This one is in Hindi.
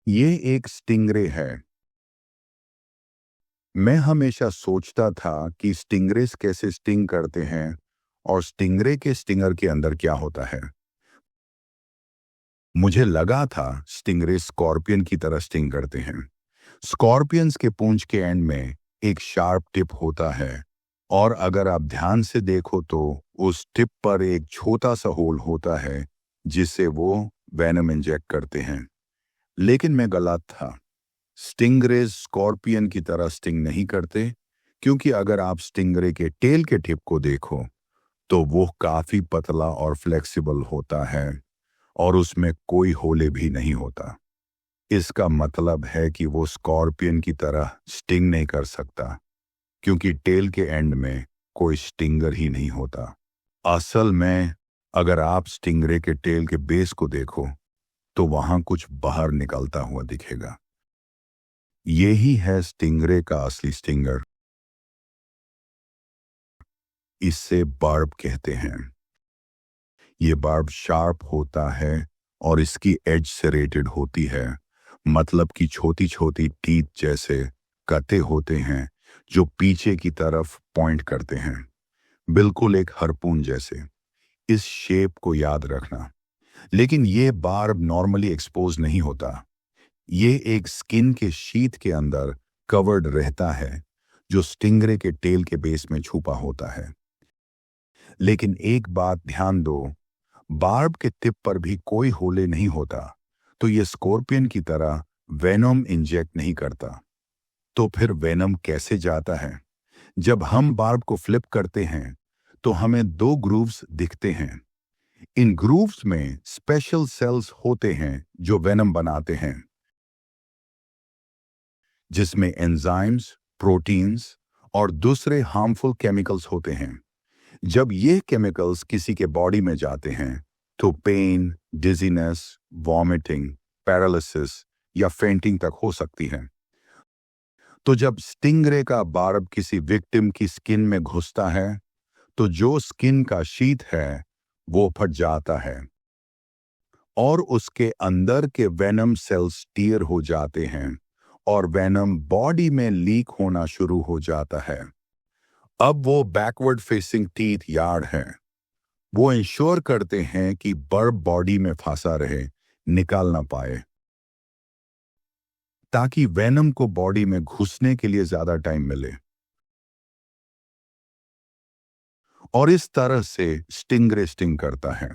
ये एक स्टिंगरे है। मैं हमेशा सोचता था कि स्टिंगरेस कैसे स्टिंग करते हैं और स्टिंगरे के स्टिंगर के अंदर क्या होता है। मुझे लगा था स्टिंगरे स्कॉर्पियन की तरह स्टिंग करते हैं। स्कॉर्पियंस के पूंछ के एंड में एक शार्प टिप होता है और अगर आप ध्यान से देखो तो उस टिप पर एक छोटा सा होल होता है जिससे वो वेनम इंजेक्ट करते हैं। लेकिन मैं गलत था। स्टिंगरेज स्कॉर्पियन की तरह स्टिंग नहीं करते, क्योंकि अगर आप स्टिंगरे के टेल के टिप को देखो तो वो काफी पतला और फ्लेक्सिबल होता है और उसमें कोई होले भी नहीं होता। इसका मतलब है कि वो स्कॉर्पियन की तरह स्टिंग नहीं कर सकता, क्योंकि टेल के एंड में कोई स्टिंगर ही नहीं होता। असल में अगर आप स्टिंगरे के टेल के बेस को देखो तो वहां कुछ बाहर निकलता हुआ दिखेगा। यही है स्टिंगरे का असली स्टिंगर। इससे बार्ब कहते हैं। ये बार्ब शार्प होता है और इसकी एज सेरेटेड होती है, मतलब कि छोटी छोटी टीथ जैसे कटे होते हैं जो पीछे की तरफ पॉइंट करते हैं, बिल्कुल एक हार्पून जैसे। इस शेप को याद रखना। लेकिन ये बार्ब नॉर्मली एक्सपोज नहीं होता। ये एक स्किन के शीथ के अंदर कवर्ड रहता है जो स्टिंगरे के टेल के बेस में छुपा होता है। लेकिन एक बात ध्यान दो, बार्ब के टिप पर भी कोई होले नहीं होता, तो ये स्कॉर्पियन की तरह वेनम इंजेक्ट नहीं करता। तो फिर वेनम कैसे जाता है? जब हम बार्ब को फ्लिप करते हैं तो हमें दो ग्रूव्स दिखते हैं। इन ग्रूव्स में स्पेशल सेल्स होते हैं जो वेनम बनाते हैं, जिसमें एंजाइम्स, प्रोटीन्स और दूसरे हार्मफुल केमिकल्स होते हैं। जब ये केमिकल्स किसी के बॉडी में जाते हैं तो पेन, डिजीनेस, वॉमिटिंग, पैरालिसिस या फेंटिंग तक हो सकती है। तो जब स्टिंगरे का बार्ब किसी विक्टिम की स्किन में घुसता है तो जो स्किन का शीथ है वो फट जाता है और उसके अंदर के वेनम सेल्स टीयर हो जाते हैं और वेनम बॉडी में लीक होना शुरू हो जाता है। अब वो बैकवर्ड फेसिंग टीथ यार्ड हैं। वो इंश्योर करते हैं कि बर्ब बॉडी में फंसा रहे, निकाल ना पाए, ताकि वेनम को बॉडी में घुसने के लिए ज्यादा टाइम मिले। और इस तरह से स्टिंगरे स्टिंग करता है।